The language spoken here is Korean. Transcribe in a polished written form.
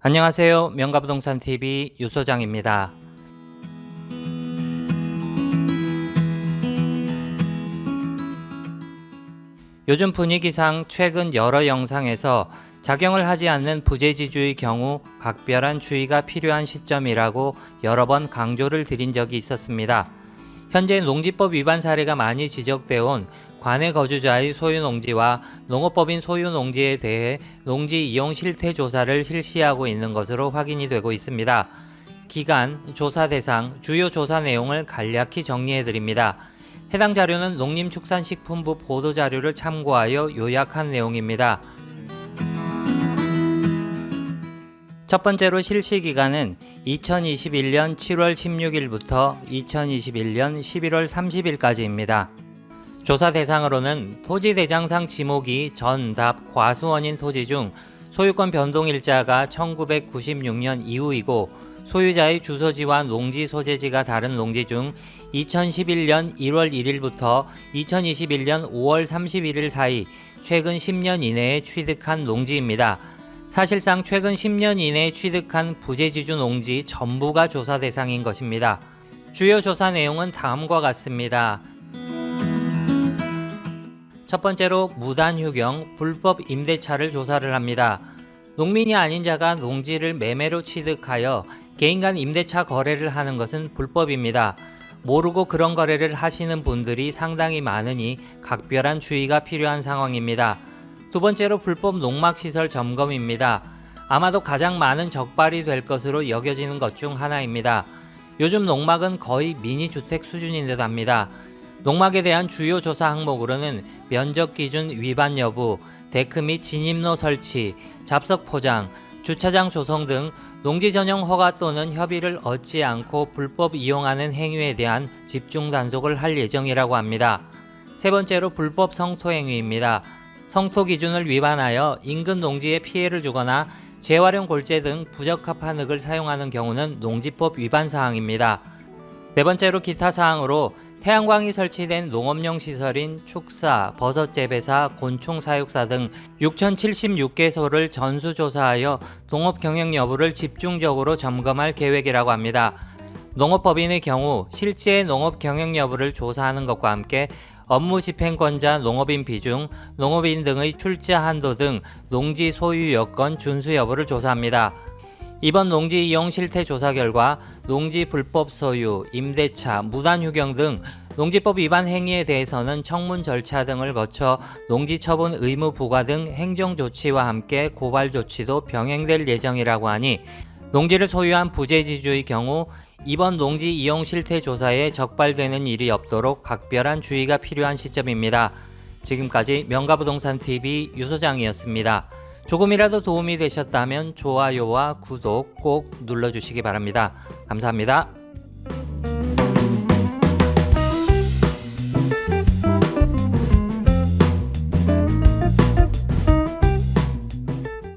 안녕하세요. 명가부동산TV 유소장입니다. 요즘 분위기상 최근 여러 영상에서 작용을 하지 않는 부재지주의 경우 각별한 주의가 필요한 시점이라고 여러 번 강조를 드린 적이 있었습니다. 현재 농지법 위반 사례가 많이 지적되어 온 관내 거주자의 소유농지와 농업법인 소유농지에 대해 농지 이용 실태 조사를 실시하고 있는 것으로 확인이 되고 있습니다. 기간, 조사 대상, 주요 조사 내용을 간략히 정리해 드립니다. 해당 자료는 농림축산식품부 보도자료를 참고하여 요약한 내용입니다. 첫 번째로 실시기간은 2021년 7월 16일부터 2021년 11월 30일까지입니다. 조사 대상으로는 토지 대장상 지목이 전, 답, 과수원인 토지 중 소유권 변동 일자가 1996년 이후이고 소유자의 주소지와 농지 소재지가 다른 농지 중 2011년 1월 1일부터 2021년 5월 31일 사이 최근 10년 이내에 취득한 농지입니다. 사실상 최근 10년 이내에 취득한 부재지주 농지 전부가 조사 대상인 것입니다. 주요 조사 내용은 다음과 같습니다. 첫 번째로 무단휴경, 불법 임대차를 조사를 합니다. 농민이 아닌 자가 농지를 매매로 취득하여 개인 간 임대차 거래를 하는 것은 불법입니다. 모르고 그런 거래를 하시는 분들이 상당히 많으니 각별한 주의가 필요한 상황입니다. 두 번째로 불법 농막시설 점검입니다. 아마도 가장 많은 적발이 될 것으로 여겨지는 것 중 하나입니다. 요즘 농막은 거의 미니주택 수준인 듯 합니다. 농막에 대한 주요 조사 항목으로는 면적 기준 위반 여부, 데크 및 진입로 설치, 잡석 포장, 주차장 조성 등 농지 전용 허가 또는 협의를 얻지 않고 불법 이용하는 행위에 대한 집중 단속을 할 예정이라고 합니다. 세 번째로 불법 성토 행위입니다. 성토 기준을 위반하여 인근 농지에 피해를 주거나 재활용 골재 등 부적합한 흙을 사용하는 경우는 농지법 위반 사항입니다. 네 번째로 기타 사항으로 태양광이 설치된 농업용 시설인 축사, 버섯 재배사, 곤충 사육사 등 6,076개소를 전수조사하여 농업 경영 여부를 집중적으로 점검할 계획이라고 합니다. 농업법인의 경우 실제 농업 경영 여부를 조사하는 것과 함께 업무 집행권자 농업인 비중, 농업인 등의 출자 한도 등 농지 소유 여건 준수 여부를 조사합니다. 이번 농지 이용 실태 조사 결과 농지 불법 소유, 임대차, 무단휴경 등 농지법 위반 행위에 대해서는 청문 절차 등을 거쳐 농지 처분 의무 부과 등 행정 조치와 함께 고발 조치도 병행될 예정이라고 하니 농지를 소유한 부재지주의 경우 이번 농지 이용 실태 조사에 적발되는 일이 없도록 각별한 주의가 필요한 시점입니다. 지금까지 명가부동산TV 유소장이었습니다. 조금이라도 도움이 되셨다면 좋아요와 구독 꼭 눌러주시기 바랍니다. 감사합니다.